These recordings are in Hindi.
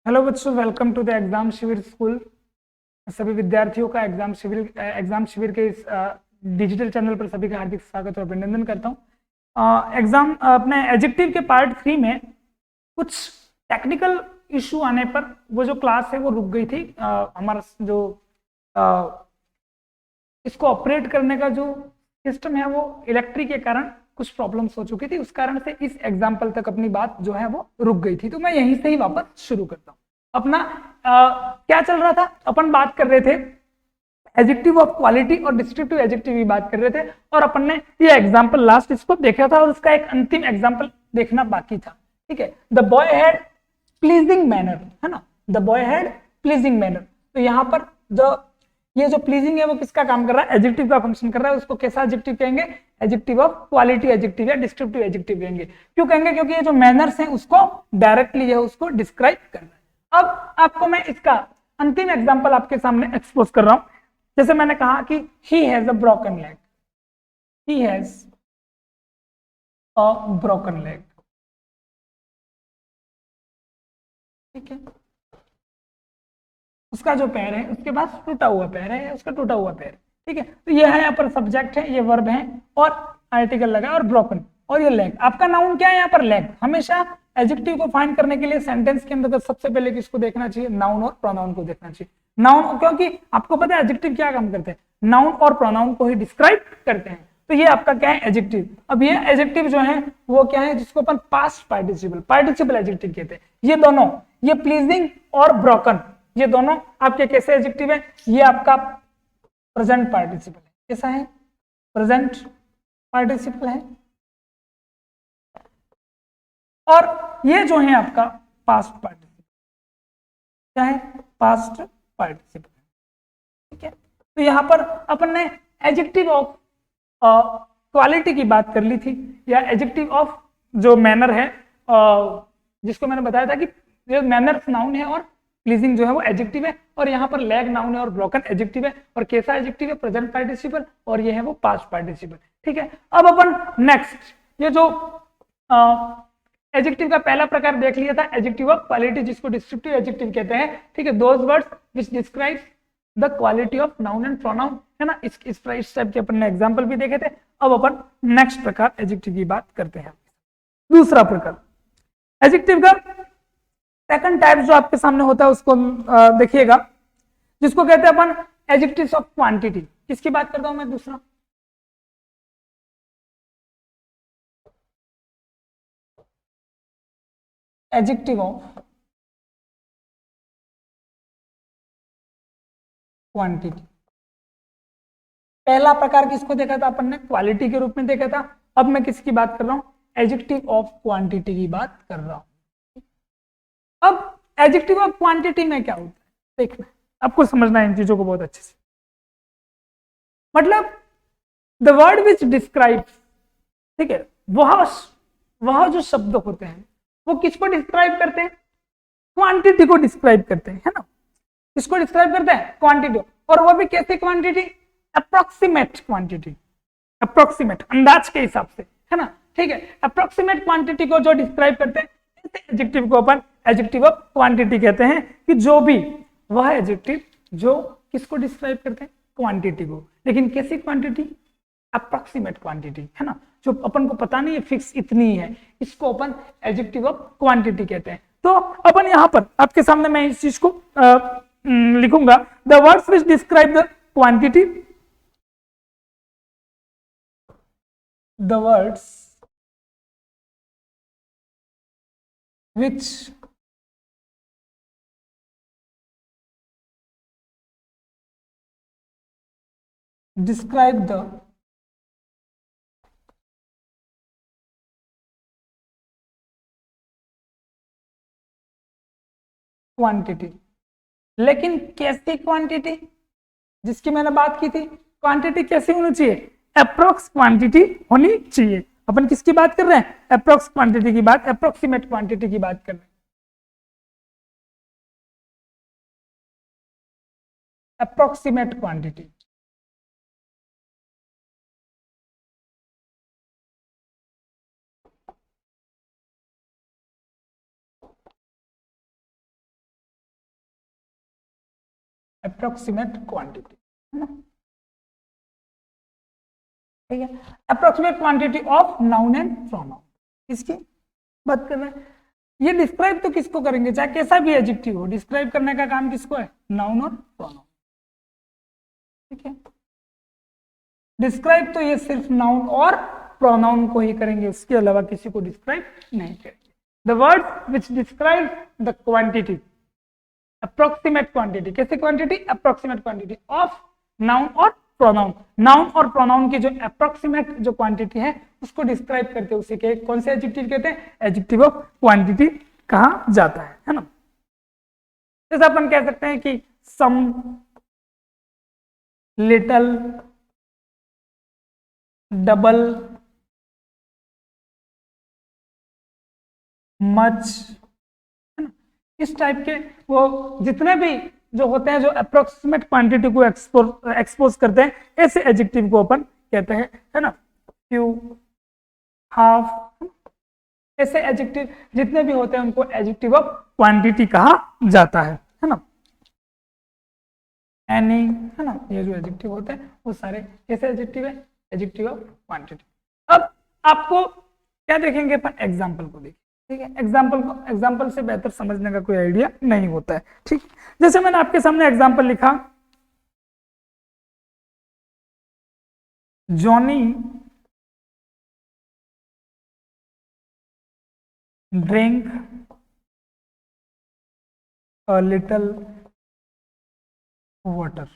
हेलो बच्चों, वेलकम टू द एग्जाम शिविर स्कूल। सभी विद्यार्थियों का एग्जाम शिविर के इस डिजिटल चैनल पर सभी का हार्दिक स्वागत और अभिनंदन करता हूँ। एग्जाम अपने एडजेक्टिव के पार्ट 3 में कुछ टेक्निकल इशू आने पर वो जो क्लास है वो रुक गई थी। हमारा जो इसको ऑपरेट करने का जो सिस्टम है वो इलेक्ट्रिक के कारण कुछ प्रॉब्लम्स हो चुकी थी, उस कारण से इस एग्जाम्पल तक अपनी बात जो है वो रुक गई थी। तो मैं यहीं से ही वापस शुरू करता हूँ अपना। क्या चल रहा था, अपन बात कर रहे थे एडजेक्टिव ऑफ क्वालिटी और डिस्क्रिप्टिव एडजेक्टिव की बात कर रहे थे, और अपन ने ये एग्जाम्पल लास्ट इसको देखा था और उसका एक अंतिम एग्जाम्पल देखना बाकी था। ठीक है, the boy had pleasing manner, है ना, the boy had pleasing manner. तो यहाँ पर जो ये जो प्लीजिंग है वो किसका काम कर रहा है, एडजेक्टिव का फंक्शन कर रहा है। उसको कैसा एडजेक्टिव कहेंगे, एडजेक्टिव ऑफ क्वालिटी एडजेक्टिव या डिस्क्रिप्टिव एडजेक्टिव कहेंगे। क्यों कहेंगे, क्योंकि ये जो मैनर्स हैं उसको डायरेक्टली है उसको डिस्क्राइब कर रहा है। अब आपको मैं इसका अंतिम एग्जांपल आपके सामने एक्सपोज कर रहा हूं। जैसे मैंने कहा कि he has a broken leg, he has a broken leg. ठीक है, उसका जो पैर है उसके पास टूटा हुआ पैर है, उसका टूटा हुआ पैर। ठीक है, तो ये है यहाँ पर सब्जेक्ट है, ये वर्ब है और आर्टिकल लगा और ब्रोकन, और ये लेग। आपका नाउन क्या है यहाँ पर, लेग। हमेशा एडजेक्टिव को फाइंड करने के लिए सेंटेंस के अंदर सबसे पहले किसको देखना चाहिए, नाउन और प्रोनाउन को देखना चाहिए। नाउन, क्योंकि आपको पता है एडजेक्टिव क्या काम करते हैं, नाउन और प्रोनाउन को ही डिस्क्राइब करते हैं। तो ये आपका क्या है, एडजेक्टिव। अब ये एडजेक्टिव जो है वो क्या है, जिसको अपन पास्ट पार्टिसिपल एडजेक्टिव कहते हैं। ये दोनों, ये प्लीजिंग और ब्रोकन, ये दोनों आपके कैसे एडजेक्टिव है, ये आपका प्रेजेंट पार्टिसिपल है। कैसा है, प्रेजेंट पार्टिसिपल है। और ये जो है आपका पास्ट पार्टिसिपल, क्या है, पास्ट पार्टिसिपल। ठीक है, तो यहां पर अपन ने एडजेक्टिव ऑफ क्वालिटी की बात कर ली थी, या एडजेक्टिव ऑफ जो मैनर है, जिसको मैंने बताया था कि ये मैनर्स नाउन है और प्लीजिंग जो है वो एडजेक्टिव है, और यहाँ पर लैग नाउन है और ब्रोकन एडजेक्टिव है। और कैसा एडजेक्टिव है, प्रेजेंट पार्टिसिपल, और ये है वो पास्ट पार्टिसिपल। ठीक है, अब अपन नेक्स्ट ये जो एडजेक्टिव का पहला प्रकार देख लिया था, एडजेक्टिव ऑफ क्वालिटी, जिसको डिस्क्रिप्टिव एडजेक्टिव कहते हैं। ठीक है, those words which describe the quality of noun and pronoun, है ना। इस टाइप के अपन ने एग्जांपल भी देखे थे। अब अपन नेक्स्ट प्रकार एडजेक्टिव की बात करते हैं। दूसरा प्रकार एडजेक्टिव का सेकंड टाइप जो आपके सामने होता है उसको देखिएगा, जिसको कहते हैं अपन एडजेक्टिव्स ऑफ क्वांटिटी। किसकी बात करता हूं मैं, दूसरा एडजेक्टिव ऑफ क्वांटिटी। पहला प्रकार किसको देखा था अपन ने, क्वालिटी के रूप में देखा था। अब मैं किसकी बात कर रहा हूं, एडजेक्टिव ऑफ क्वांटिटी की बात कर रहा हूं। अब एडजेक्टिव ऑफ क्वांटिटी में क्या होता है देखना, आपको समझना है इन चीजों को बहुत अच्छे से। मतलब द वर्ड विच डिस्क्राइब, ठीक है, वह जो शब्द होते हैं वो किसको डिस्क्राइब करते हैं, क्वांटिटी को डिस्क्राइब करते हैं, है ना। किसको डिस्क्राइब करते हैं, क्वांटिटी। और वो भी कैसी क्वांटिटी, अप्रोक्सीमेट क्वांटिटी, अप्रोक्सीमेट अंदाज के हिसाब से, है ना। ठीक है, अप्रोक्सीमेट क्वांटिटी को जो डिस्क्राइब करते हैं, एडजेक्टिव को अपन एडजेक्टिव ऑफ क्वांटिटी कहते हैं। कि जो भी वह एडजेक्टिव जो किसको डिस्क्राइब करते हैं, क्वांटिटी को। लेकिन कैसी क्वांटिटी, अप्रोक्सीमेट क्वांटिटी, है ना, जो अपन को पता नहीं है फिक्स इतनी है, इसको अपन एडजेक्टिव ऑफ क्वांटिटी कहते हैं। तो अपन यहां पर आपके सामने मैं इस चीज को लिखूंगा, the words which describe the quantity, the words which describe the quantity. लेकिन कैसी क्वांटिटी, जिसकी मैंने बात की थी, क्वांटिटी कैसी होनी चाहिए, अप्रोक्स क्वांटिटी होनी चाहिए। अपन किसकी बात कर रहे हैं, अप्रोक्स क्वांटिटी की बात, अप्रोक्सीमेट क्वांटिटी की बात कर रहे हैं, अप्रोक्सीमेट क्वांटिटी। अप्रोक्सीमेट क्वांटिटी, है ना, ठीक है। Approximate quantity of noun and pronoun, इसकी बात कर रहे हैं। ये डिस्क्राइब तो किसको करेंगे, चाहे कैसा भी एडजेक्टिव हो, डिस्क्राइब करने का काम किसको है, नाउन और प्रोनाउन, ठीक है। डिस्क्राइब तो ये सिर्फ नाउन और प्रोनाउन को ही करेंगे, उसके अलावा किसी को डिस्क्राइब नहीं करेंगे। The word which describe the quantity, approximate quantity, कैसी quantity, approximate quantity of noun और प्रोनाउन। नाउन और प्रोनाउन की जो अप्रोक्सीमेट जो क्वांटिटी है उसको डिस्क्राइब करते हैं, उसी के कौन से एडजेक्टिव कहते हैं, एडजेक्टिव ऑफ क्वांटिटी कहा जाता है ना। जैसे अपन कह सकते हैं कि सम, लिटल, डबल, मच, है ना, इस टाइप के वो जितने भी जो होते हैं जो अप्रोक्सीमेट क्वांटिटी को एक्सपोज करते हैं, ऐसे एडजेक्टिव को अपन कहते हैं, है ना। फ्यू, हाफ, ऐसे एडजेक्टिव जितने भी होते हैं उनको एडजेक्टिव ऑफ क्वांटिटी कहा जाता है ना। एनी, है ना, ये जो एडजेक्टिव होते हैं वो सारे ऐसे एडजेक्टिव है, एडजेक्टिव ऑफ क्वांटिटी। अब आपको क्या देखेंगे अपन, एग्जाम्पल को देखेंगे, ठीक है। एग्जाम्पल से बेहतर समझने का कोई आइडिया नहीं होता है, ठीक। जैसे मैंने आपके सामने एग्जाम्पल लिखा, Johnny drink a little water.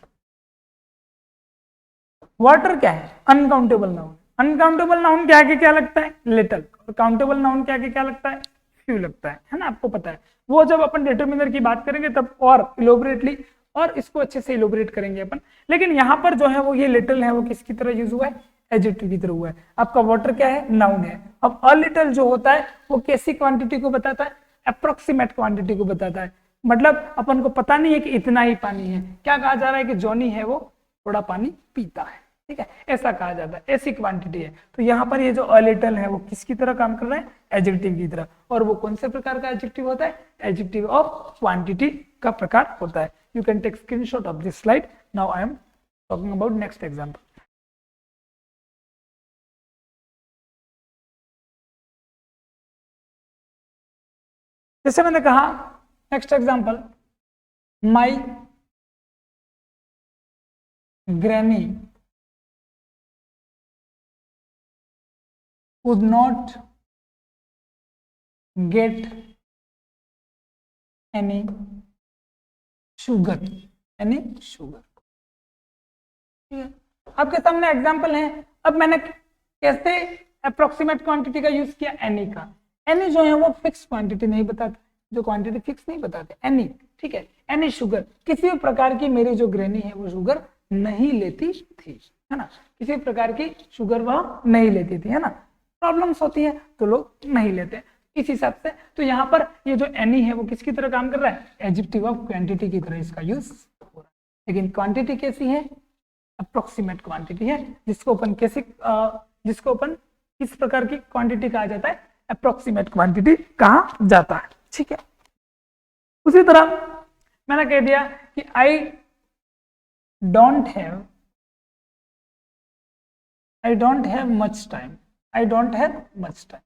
Water क्या है, अनकाउंटेबल नाउन, अनकाउंटेबल नाउन के आगे क्या लगता है, लिटल, और काउंटेबल नाउन के आगे क्या लगता है, फ्यू लगता है ना, आपको पता है। वो जब अपन डिटरमिनर की बात करेंगे तब और इलोबरेटली और इसको अच्छे से इलोबरेट करेंगे अपन, लेकिन यहाँ पर जो है वो ये लिटल है वो किसकी तरह यूज हुआ है, एडजेक्टिव की तरह हुआ है। आपका वाटर क्या है, नाउन है। अब अ लिटल जो होता है वो कैसी क्वांटिटी को बताता है, अप्रोक्सीमेट क्वांटिटी को बताता है, मतलब अपन को पता नहीं है कि इतना ही पानी है, क्या कहा जा रहा है कि जॉनी है वो थोड़ा पानी पीता है, ठीक है, ऐसा कहा जाता है, ऐसी क्वांटिटी है। तो यहाँ पर ये जो अ लिटल है वो किसकी तरह काम कर रहा है, एडजेक्टिव की तरह, और वो कौन से प्रकार का एडजेक्टिव होता है, एडजेक्टिव ऑफ क्वांटिटी का प्रकार होता है। You can take screenshot of this slide. Now I am talking about next example. जैसे मैंने कहा next example, my granny would not get any sugar, ठीक है। आपके सामने एग्जांपल है। अब मैंने कैसे अप्रोक्सीमेट क्वांटिटी का यूज किया, एनी का। एनी जो है वो फिक्स क्वांटिटी नहीं बताता, जो क्वांटिटी फिक्स नहीं बताते, एनी, ठीक है। एनी शुगर, किसी भी प्रकार की मेरी जो ग्रैनी है वो शुगर नहीं लेती थी, है ना, किसी प्रकार की शुगर वह नहीं लेती थी, है ना। प्रॉब्लम्स होती है तो लोग नहीं लेते इस हिसाब से। तो यहाँ पर ये जो एनी है वो किसकी तरह काम कर रहा है, एडजेक्टिव ऑफ क्वांटिटी की तरह इसका यूज हो रहा है। लेकिन क्वांटिटी कैसी है, अप्रोक्सीमेट क्वांटिटी है, जिसको अपन किस प्रकार की क्वांटिटी कहा जाता है, अप्रोक्सीमेट क्वांटिटी कहा जाता है, ठीक है। उसी तरह मैंने कह दिया कि I don't have much time, I don't have much time,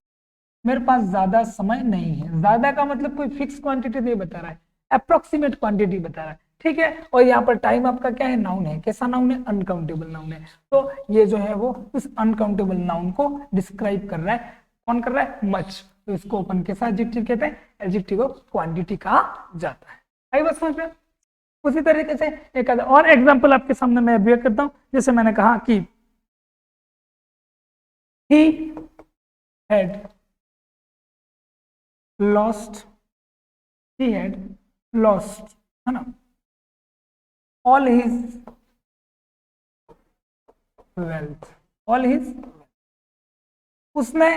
मेरे पास ज्यादा समय नहीं है। ज्यादा का मतलब कोई फिक्स क्वांटिटी नहीं बता रहा है, अप्रोक्सीमेट क्वांटिटी बता रहा है, ठीक है। और यहाँ पर टाइम आपका क्या है, नाउन है। कैसा नाउन है, अनकाउंटेबल नाउन है। तो ये जो है वो उस अनकाउंटेबल नाउन को डिस्क्राइब कर रहा है। कौन कर रहा है, मच। तो इसको अपन कैसा एडजेक्टिव कहते हैं, एडजेक्टिव ऑफ क्वांटिटी कहा जाता है। आई बात समझ में। उसी तरीके से एक और एग्जाम्पल आपके सामने मैं अभी करता हूँ। जैसे मैंने कहा कि he had lost, है ना, all his wealth, उसने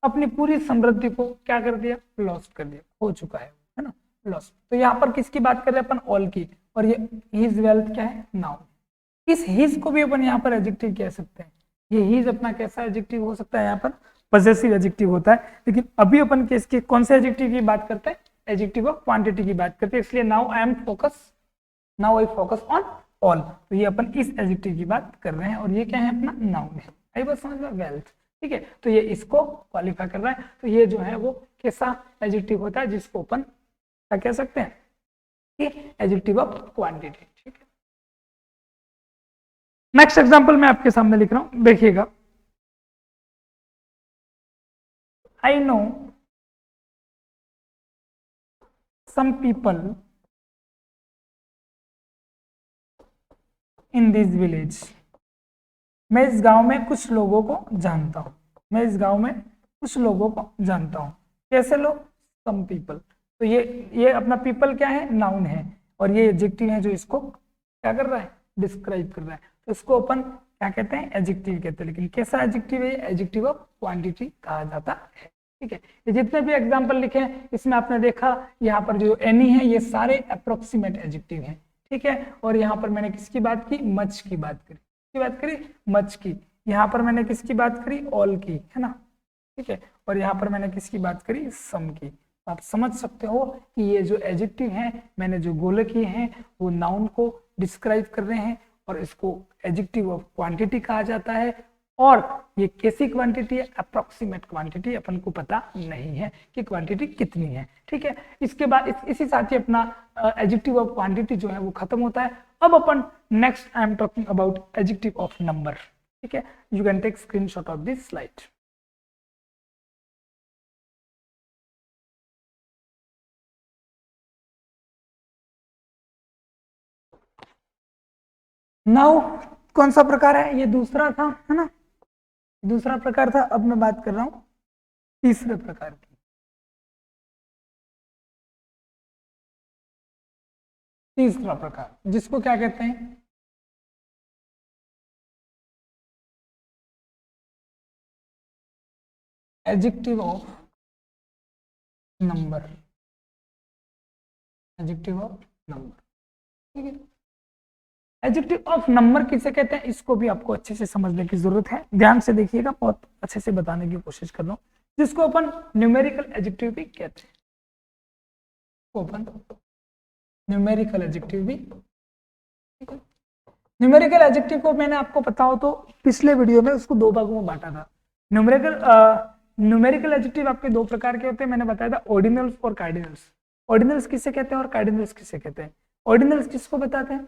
अपनी पूरी समृद्धि को क्या कर दिया, लॉस्ट कर दिया, हो चुका है ना, लॉस्ट। तो यहाँ पर किसकी बात कर रहे हैं अपन, ऑल की। और ये हिज वेल्थ क्या है, नाउन। इस हिज को भी अपन यहाँ पर एडजेक्टिव कह सकते हैं। ये हिज अपना कैसा एडजेक्टिव हो सकता है, यहाँ पर पॉजेसिव एडजेक्टिव होता है। लेकिन अभी अपन किसके कौन से एडजेक्टिव की बात करते हैं, एडजेक्टिव ऑफ क्वांटिटी की बात करते हैं। इसलिए now I M focus now I focus on all. तो ये अपन इस एडजेक्टिव की बात कर रहे हैं और ये क्या है अपना नाउन है। आई बात समझ में, वेल्थ, ठीक है। तो ये इसको क्वालिफाई कर रहा है। तो ये जो है वो कैसा एडजेक्टिव होता है जिसको अपन क्या कह सकते हैं कि एडजेक्टिव ऑफ क्वांटिटी, ठीक है। नेक्स्ट एग्जांपल मैं आपके सामने लिख रहा हूं, देखिएगा। I know some people in this village. मैं इस गांव में कुछ लोगों को जानता हूं। मैं इस गांव में कुछ लोगों को जानता हूं। कैसे लोग? Some people. तो ये अपना पीपल क्या है? नाउन है और ये एडजेक्टिव है जो इसको क्या कर रहा है? डिस्क्राइब कर रहा है। तो इसको अपन क्या कहते हैं? एडजेक्टिव कहते हैं। लेकिन कैसा एडजेक्टिव है? एडजेक्टिव ऑफ क्वांटिटी कहा जाता है, ठीक है। ये जितने भी एग्जाम्पल लिखे हैं इसमें आपने देखा यहाँ पर जो एनी है ये सारे अप्रोक्सीमेट एडजेक्टिव हैं, ठीक है। और यहाँ पर मैंने किसकी बात की? मच की बात करी, की बात करी मच की। यहाँ पर मैंने किसकी बात करी? ऑल की, है ना, ठीक है। और यहाँ पर मैंने किसकी बात करी? सम की। तो आप समझ सकते हो कि ये जो एडजेक्टिव हैं मैंने जो गोले किए हैं वो नाउन को डिस्क्राइब कर रहे हैं और इसको एडजेक्टिव ऑफ क्वांटिटी कहा जाता है। और ये कैसी क्वांटिटी है? अप्रोक्सीमेट क्वांटिटी, अपन को पता नहीं है कि क्वांटिटी कितनी है, ठीक है। इसके बाद इसी साथ ही अपना एडजेक्टिव ऑफ क्वांटिटी जो है वो खत्म होता है। अब अपन next I am talking about adjective of number, ठीक है। You can take screenshot of this slide. Now कौन सा प्रकार है? ये दूसरा था, है ना, दूसरा प्रकार था। अब मैं बात कर रहा हूं तीसरे प्रकार की। तीसरा प्रकार जिसको क्या कहते हैं? Adjective of number. Adjective of number, ठीक है। एडजेक्टिव ऑफ नंबर किसे कहते हैं इसको भी आपको अच्छे से समझने की जरूरत है। ध्यान से देखिएगा, बहुत अच्छे से बताने की कोशिश कर रहा हूं। जिसको अपन न्यूमेरिकल एडजेक्टिव भी कहते हैं, अपन न्यूमेरिकल एडजेक्टिव भी, ठीक है। न्यूमेरिकल एडजेक्टिव को मैंने आपको पता हो तो पिछले वीडियो में उसको दो भागों में बांटा था। न्यूमेरिकल एडजेक्टिव आपके दो प्रकार के होते हैं, मैंने बताया था ऑर्डिनल्स और कार्डिनल्स। ऑर्डिनल्स किसे कहते हैं और कार्डिनल्स किसे कहते हैं? ऑर्डिनल्स किसको बताते हैं?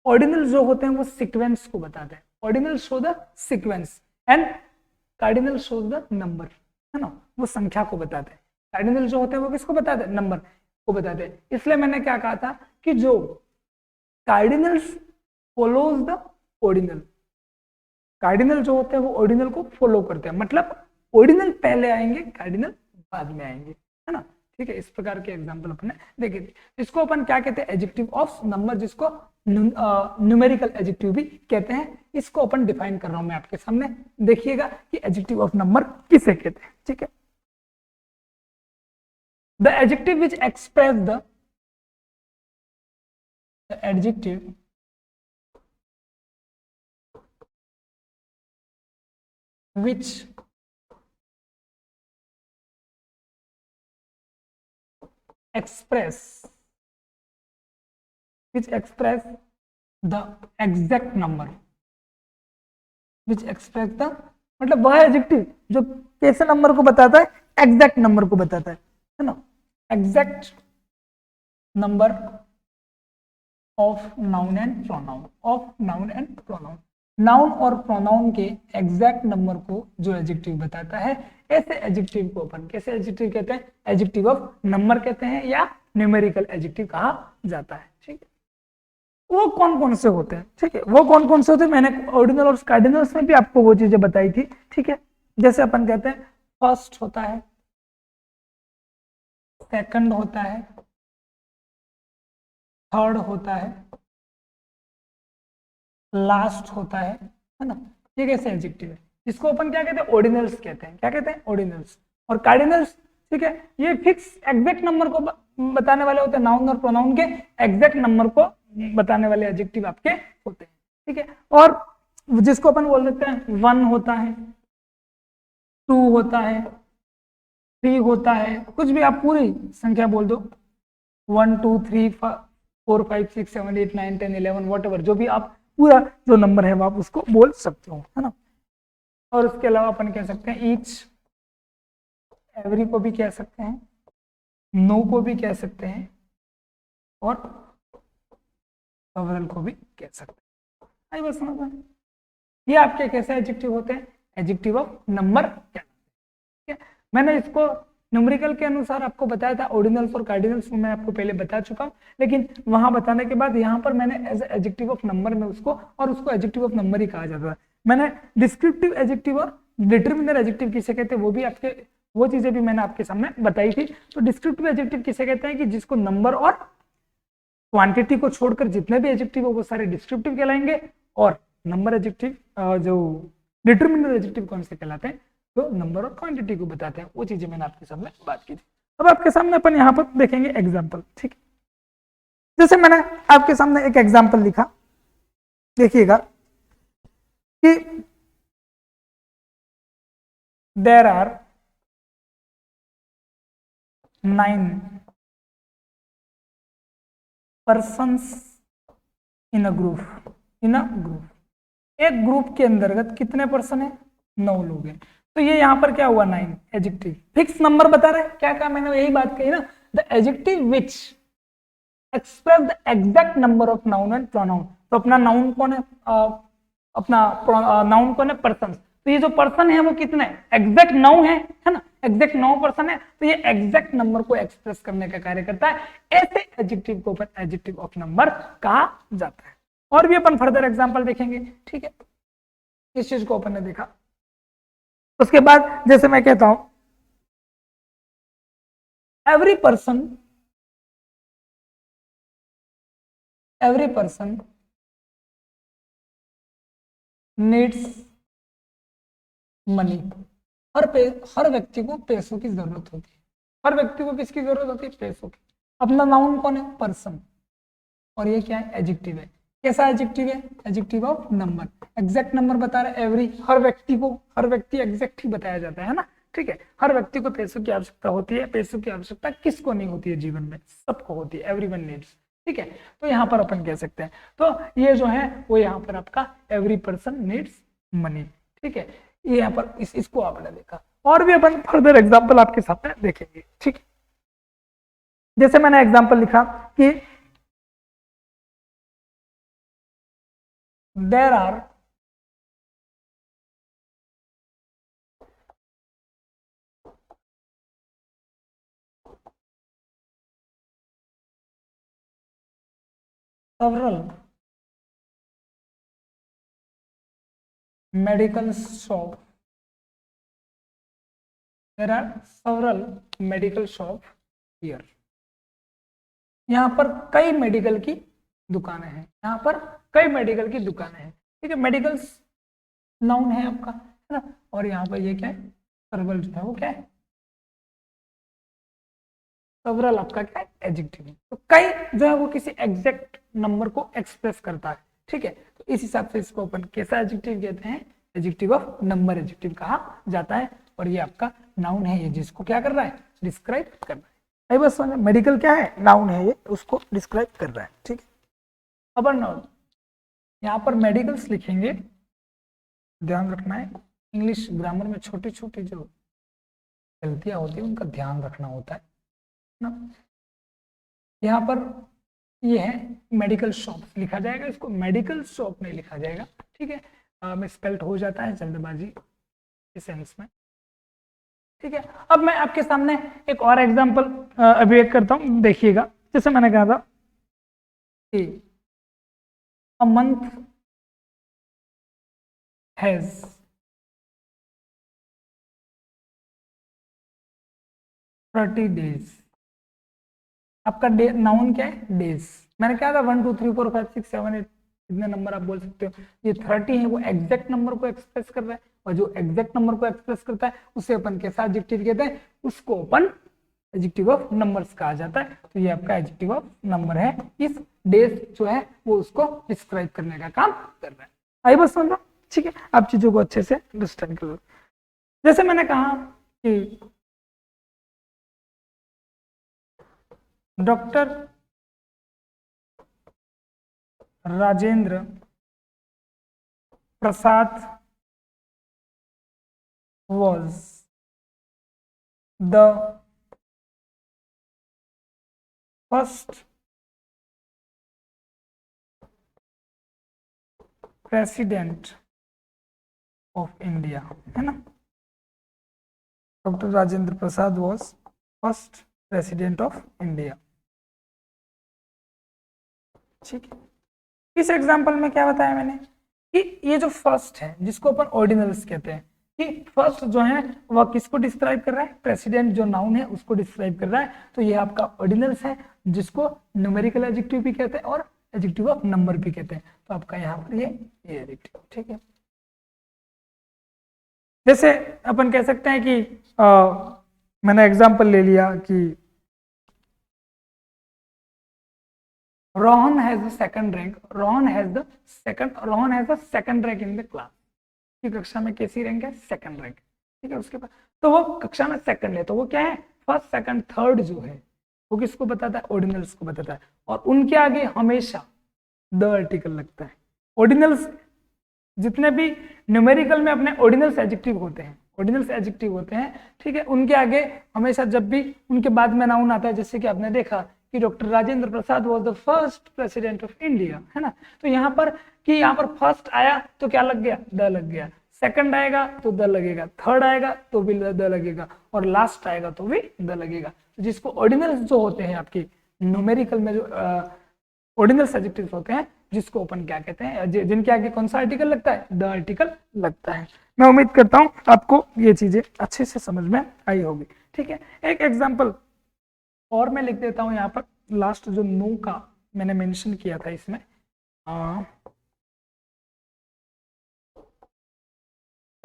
ऑर्डिनल्स जो होते हैं वो सीक्वेंस को बताते हैं। Ordinal show the sequence and cardinal shows the number, है ना, वो संख्या को बताते हैं। कार्डिनल जो होते हैं वो किसको बताते हैं? नंबर को बताते हैं। इसलिए मैंने क्या कहा था कि जो cardinals follows the ordinal, cardinal जो होते हैं वो ऑर्डिनल को फॉलो करते हैं, मतलब ऑर्डिनल पहले आएंगे कार्डिनल बाद में आएंगे, है ना, ठीक है। इस प्रकार के एग्जांपल अपने देखे थे। इसको अपन क्या कहते हैं? एडजेक्टिव ऑफ नंबर, जिसको न्यूमेरिकल एडजेक्टिव भी कहते हैं। इसको अपन डिफाइन कर रहा हूं मैं आपके सामने, देखिएगा कि एडजेक्टिव ऑफ नंबर किसे कहते हैं, ठीक है। The adjective which express the adjective which express the exact number, which express the मतलब वह एडजेक्टिव जो कैसे नंबर को बताता है? एग्जैक्ट नंबर को बताता है ना, exact number of noun and pronoun, of noun and pronoun. Noun और प्रोनाउन के एग्जैक्ट नंबर को जो एडजेक्टिव बताता है, ऐसे एडजेक्टिव को अपन कैसे एडजेक्टिव कहते हैं? एडजेक्टिव ऑफ नंबर कहते हैं या न्यूमेरिकल एडजेक्टिव कहा जाता है, ठीक है। वो कौन कौन से होते हैं, ठीक है, वो कौन कौन से होते हैं मैंने ऑर्डिनल और कार्डिनल्स में भी आपको वो चीजें बताई थी, ठीक है। जैसे अपन कहते हैं फर्स्ट होता है, सेकंड होता है, थर्ड होता है, लास्ट होता है ना, ये कैसे एडजेक्टिव है? इसको अपन क्या कहते हैं? ऑर्डिनल्स कहते हैं। क्या कहते हैं? ऑर्डिनल्स। और कार्डिनल्स, ठीक है, ये फिक्स एग्जैक्ट नंबर को बताने वाले होते हैं। नाउन और प्रोनाउन के एग्जैक्ट नंबर को बताने वाले एडजेक्टिव आपके होते हैं, ठीक है। और जिसको अपन बोल देते हैं 1 होता है, 2 होता है, 3 होता है, कुछ भी आप पूरी संख्या बोल दो, 1 2 3 4 5 6 7 8 9 10 11 वॉट जो भी आप पूरा जो नंबर है वो आप उसको बोल सकते हो, है ना। और उसके अलावा अपन कह सकते हैं ईच, एवरी को भी कह सकते हैं, नो को भी कह सकते हैं और सेवरल को भी कह सकते हैं। आई बस समझ में। ये आपके कैसे एडजेक्टिव होते हैं, एडजेक्टिव ऑफ नंबर कहलाते हैं। मैंने इसको न्यूमेरिकल के अनुसार आपको बताया था, ऑर्डिनल्स और कार्डिनल्स मैं आपको पहले बता चुका हूं, लेकिन वहां बताने के बाद यहाँ पर मैंने एज एडजेक्टिव ऑफ नंबर में उसको, और उसको एडजेक्टिव ऑफ नंबर ही कहा जाता है। मैंने डिस्क्रिप्टिव एडजेक्टिव और डिटरमिनर एडजेक्टिव किसे कहते हैं वो भी आपके, वो चीजें भी मैंने आपके सामने बताई थी। तो डिस्क्रिप्टिव एडजेक्टिव किसे कहते हैं कि जिसको नंबर और क्वांटिटी को छोड़कर जितने भी एडजेक्टिव हो वो सारे डिस्क्रिप्टिव कहलाएंगे, और नंबर एडजेक्टिव जो डिटरमिनर एडजेक्टिव कौन से कहलाते हैं, तो नंबर और क्वांटिटी को बताते हैं। वो चीजें मैंने आपके सामने बात की थी। अब आपके सामने अपन यहाँ पर देखेंगे एग्जाम्पल, ठीक है। जैसे मैंने आपके सामने एक एग्जाम्पल लिखा, देखिएगा कि there are 9 persons in a group. एक ग्रुप के अंतर्गत कितने पर्सन है, 9 लोग हैं। तो ये यहाँ पर क्या हुआ, 9 एडजेक्टिव फिक्स नंबर बता रहा है। क्या कहा मैंने, यही बात कही ना, the adjective which express the exact number of noun and pronoun. तो अपना नाउन कौन है, अपना नाउन कौन है, पर्सन। तो ये जो पर्सन है वो कितने, एग्जैक्ट 9 है ना, एग्जैक्ट 9 पर्सन है। तो ये एग्जैक्ट नंबर को एक्सप्रेस करने का कार्य करता है। ऐसे एडजेक्टिव को अपन एडजेक्टिव ऑफ नंबर कहा जाता है। और भी अपन फर्दर एग्जांपल देखेंगे, ठीक है। इस चीज को अपन ने देखा। उसके बाद जैसे मैं कहता हूं एवरी पर्सन नीड्स मनी। हर व्यक्ति को पैसों की जरूरत होती है। हर व्यक्ति को किसकी जरूरत होती है, पैसों की। अपना नाउन कौन है, पर्सन, और ये क्या है, एडजेक्टिव है। कैसा एडजेक्टिव है, adjective of number. Exact number बता रहे, एवरी, हर व्यक्ति एग्जैक्ट ही बताया जाता है ना, ठीक है। हर व्यक्ति को पैसों की आवश्यकता होती है। पैसों की आवश्यकता किसको नहीं होती है जीवन में, सबको होती है, एवरीवन नीड्स, ठीक है। तो यहाँ पर अपन कह सकते हैं, तो ये जो है वो यहाँ पर आपका एवरी पर्सन नीड्स मनी, ठीक है। ये यहाँ पर इसको आपने देखा। और भी अपन फर्दर एग्जाम्पल आपके सामने देखेंगे, ठीक है। जैसे मैंने एग्जाम्पल लिखा कि there are several medical shops. There are several medical shops here. यहाँ पर कई मेडिकल की दुकानें हैं। यहाँ पर कई मेडिकल की दुकानें हैं, ठीक है। मेडिकल्स नाउन है आपका, है ना। और यहाँ पर ये क्या है, सर्वल जो है वो क्या है, सर्वल आपका क्या है, एडजेक्टिव है। तो कई जो है वो किसी एग्जैक्ट नंबर को एक्सप्रेस करता है, ठीक है। तो इस हिसाब से इसको अपन कैसा एडजेक्टिव कहते हैं, एडजेक्टिव ऑफ नंबर एडजेक्टिव कहा जाता है। और ये आपका नाउन है, ये जिसको क्या कर रहा है, डिस्क्राइब कर रहा है। बस मेडिकल क्या है, नाउन है, ये उसको डिस्क्राइब कर रहा है, ठीक है। अपन यहाँ पर मेडिकल्स लिखेंगे, ध्यान रखना है। इंग्लिश ग्रामर में छोटी छोटी जो गलतियां होती है उनका ध्यान रखना होता है ना। यहाँ पर ये है मेडिकल शॉप लिखा जाएगा, इसको मेडिकल शॉप नहीं लिखा जाएगा, ठीक है। मिसस्पेल्ड हो जाता है जल्दबाजी के सेंस में, ठीक है। अब मैं आपके सामने एक और एग्जांपल अभी एक करता हूं, देखिएगा। जैसे मैंने कहा था कि अ मंथ हैज 30 डेज। आपका डे नाउन क्या है, डेज। मैंने कहा था 1 2 3 4 5 6 7 8 इतने नंबर आप बोल सकते हो। ये 30 है, वो एग्जैक्ट नंबर को एक्सप्रेस कर रहा है, और जो एग्जैक्ट नंबर को एक्सप्रेस करता है उसे अपन कैसा एडजेक्टिव कहते हैं, उसको अपन एडजेक्टिव ऑफ नंबर्स कहा जाता है। तो ये आपका एडजेक्टिव ऑफ नंबर है। इस डेज जो है वो उसको डिस्क्राइब करने का काम कर रहा है। आई बस समझ लो, ठीक है। आप चीजों को अच्छे से अंडरस्टैंड कर लो। जैसे मैंने कहा कि doctor Rajendra Prasad was the first president of India, है ना। Doctor Rajendra Prasad was first president of India। ठीक है, इस एग्जाम्पल में क्या बताया मैंने कि ये जो फर्स्ट है जिसको अपन ऑर्डिनल्स कहते हैं, कि फर्स्ट जो है वह किसको डिस्क्राइब कर रहा है, प्रेसिडेंट जो नाउन है उसको डिस्क्राइब कर रहा है। तो ये आपका ऑर्डिनल्स है जिसको न्यूमेरिकल एडजेक्टिव भी कहते हैं और एडजेक्टिव ऑफ नंबर भी कहते हैं। तो आपका यहाँ पर ये एडजेक्टिव, ठीक है। जैसे अपन कह सकते हैं कि मैंने एग्जांपल ले लिया कि Rohan has the second rank, Rohan has the second rank in the class, की कक्षा में कैसी रैंक है, सेकंड रैंक, ठीक है। उसके बाद तो वो कक्षा में सेकंड है, तो वो क्या है, फर्स्ट सेकंड थर्ड जो है वो किसको बताता है, ऑर्डिनल्स को बताता है। और उनके आगे हमेशा द आर्टिकल लगता है। ऑर्डिनल्स जितने भी न्यूमेरिकल में अपने ऑर्डिनल्स एडजेक्टिव होते हैं, ठीक है, उनके आगे हमेशा जब भी उनके बाद में नाउन आता है, जैसे कि आपने देखा कि doctor Rajendra Prasad was the first president of India, है ना। तो यहाँ पर फर्स्ट आया तो क्या लग गया, द लग गया, सेकंड आएगा तो द लगेगा, थर्ड आएगा तो भी द लगेगा, और लास्ट आएगा तो भी द लगेगा। तो जिसको ऑर्डिनल्स जो होते हैं आपके न्यूमेरिकल में, जो ऑर्डिनल्स एडजेक्टिव्स होते हैं, जिसको अपन क्या कहते हैं, जिनके आगे कौन सा आर्टिकल लगता है, द आर्टिकल लगता है। मैं उम्मीद करता हूं आपको ये चीजें अच्छे से समझ में आई होगी, ठीक है। एक एग्जांपल और मैं लिख देता हूं यहाँ पर, लास्ट जो नो का मैंने मेंशन किया था इसमें,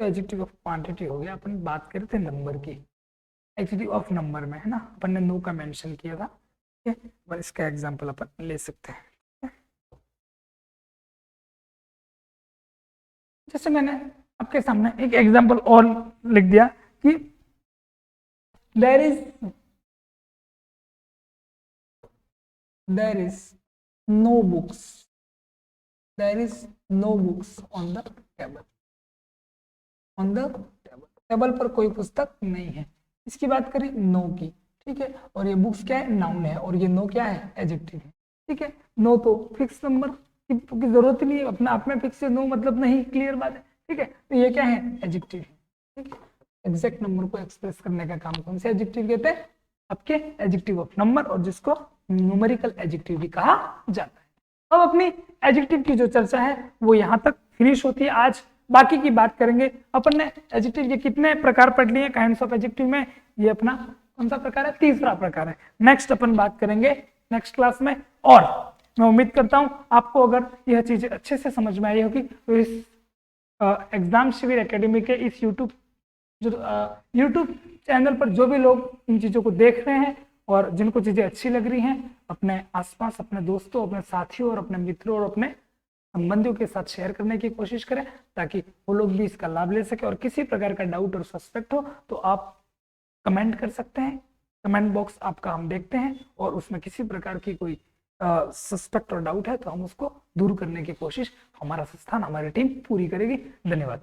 तो एडजेक्टिव ऑफ क्वांटिटी हो गया, अपन बात कर रहे थे नंबर की, एडजेक्टिव ऑफ नंबर में, है ना, अपन ने नो का मेंशन किया था, ठीक है। और इसका एग्जांपल अपन ले सकते हैं। जैसे मैंने आपके सामने एक एग्जांपल और लिख दिया कि there is no books on the table, table पर कोई पुस्तक नहीं है। इसकी बात करें नो की, ठीक है, और ये बुक्स क्या है, नाउन है, और ये नो क्या है, एडजेक्टिव है, ठीक है। नो तो फिक्स नंबर की जरूरत नहीं है, अपने आप में फिक्स है, नो मतलब नहीं, क्लियर बात है, ठीक है। तो ये क्या है, एडजेक्टिव है, ठीक है। एग्जैक्ट नंबर को एक्सप्रेस करने का काम कौन से एडजेक्टिव कहते हैं, आपके एडजेक्टिव ऑफ नंबर, और जिसको न्यूमेरिकल एडजेक्टिव भी कहा जाता है। अब अपनी एडजेक्टिव की जो चर्चा है वो यहाँ तक फिनिश होती है। आज बाकी की बात करेंगे। अपन ने एडजेक्टिव के कितने प्रकार पढ़ लिए, काइंड्स ऑफ एडजेक्टिव में, ये अपना कौन सा प्रकार है, तीसरा प्रकार है। नेक्स्ट अपन बात करेंगे नेक्स्ट क्लास में, और मैं उम्मीद करता हूं आपको अगर यह चीजें अच्छे से समझ में आई होगी, तो इस एग्जाम शिविर एकेडमी के इस यूट्यूब चैनल पर जो भी लोग इन चीज़ों को देख रहे हैं और जिनको चीज़ें अच्छी लग रही हैं, अपने आसपास अपने दोस्तों, अपने साथियों और अपने मित्रों और अपने संबंधियों के साथ शेयर करने की कोशिश करें, ताकि वो लोग भी इसका लाभ ले सके। और किसी प्रकार का डाउट और सस्पेक्ट हो तो आप कमेंट कर सकते हैं, कमेंट बॉक्स आपका हम देखते हैं, और उसमें किसी प्रकार की कोई सस्पेक्ट और डाउट है तो हम उसको दूर करने की कोशिश हमारा संस्थान, हमारी टीम पूरी करेगी। धन्यवाद।